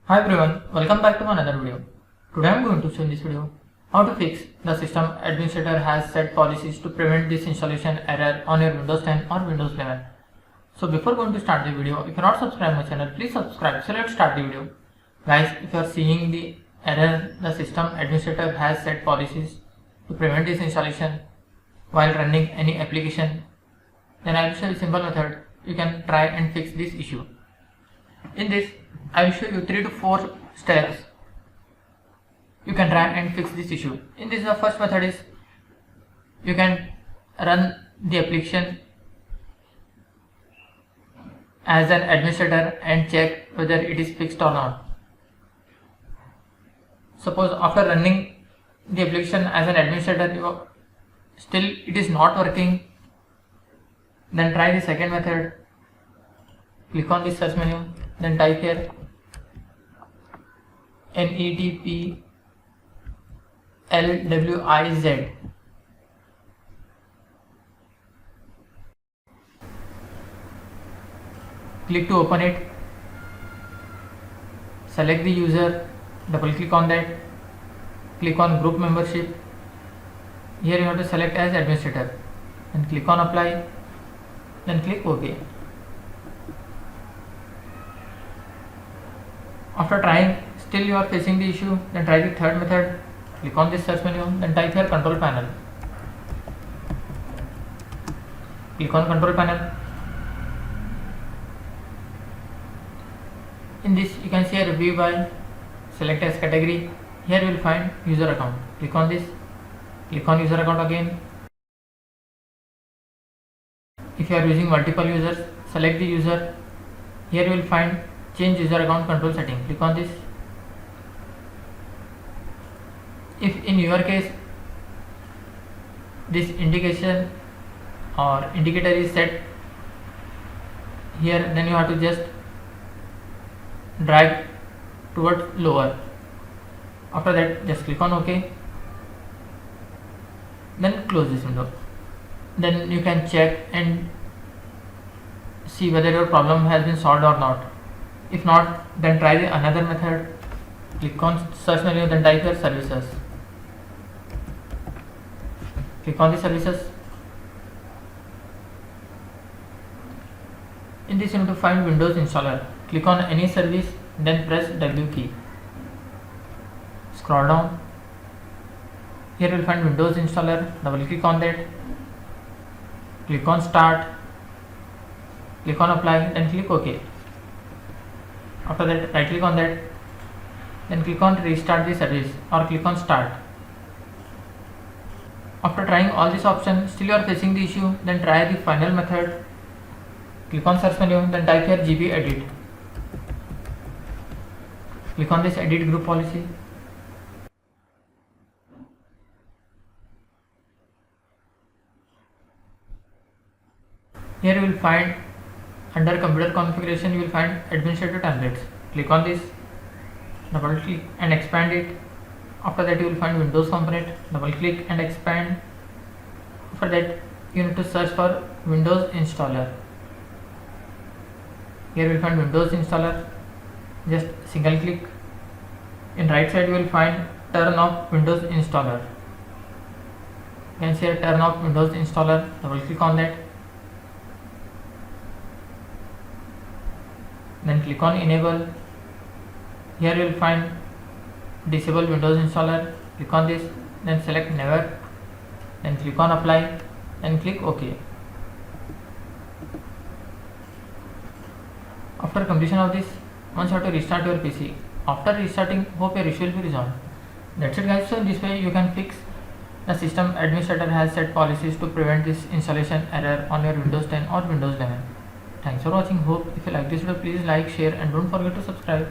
Hi everyone, welcome back to another video. Today I am going to show in this video how to fix the system administrator has set policies to prevent this installation error on your Windows 10 or Windows 11. So before going to start the video, if you are not subscribed my channel, please subscribe. So let's start the video. Guys, if you are seeing the error, the system administrator has set policies to prevent this installation while running any application, then I will show you a simple method you can try and fix this issue. In this, I will show you 3 to 4 steps you can try and fix this issue. In this, the first method is you can run the application as an administrator and check whether it is fixed or not. Suppose after running the application as an administrator, still it is not working, then try the second method. Click on the search menu, then type here NETPLWIZ. Click to open it. Select the user, double click on that. Click on group membership. Here you have to select as administrator and click on apply, then click OK. After trying, still you are facing the issue, then try the third method. Click on this search menu, then type here control panel. Click on control panel. In this, you can see a review by, select as category. Here you will find user account. Click on this. Click on user account again. If you are using multiple users, select the user. Here you will find change user account control setting. Click on this. If in your case this indication or indicator is set here, then you have to just drag towards lower. After that, just click on OK, then close this window. Then you can check and see whether your problem has been solved or not. If not, then try the another method. Click on search menu, then type here services. Click on the services. In this, you need to find Windows installer. Click on any service, then press W key. Scroll down. Here you will find Windows installer. Double click on that. Click on start. Click on apply, then click OK. After that, right click on that, then click on restart the service or click on start. After trying all these options, still you are facing the issue, then try the final method. Click on search menu, then type here GB edit. Click on this edit group policy. Here you will find under computer configuration, you will find administrator templates. Click on this, double click and expand it. After that, you will find Windows component. Double click and expand. After that, you need to search for Windows installer. Here you will find Windows installer. Just single click. In right side, you will find turn off Windows installer. You can see turn off Windows installer. Double click on that. Then click on enable. Here you will find disable Windows installer. Click on this, then select never, then click on apply, then click OK. After completion of this, once you have to restart your PC. After restarting, hope your issue will be resolved. That's it guys. So in this way you can fix the system administrator has set policies to prevent this installation error on your Windows 10 or Windows 11. Thanks for watching. Hope if you like this video, please like, share and don't forget to subscribe.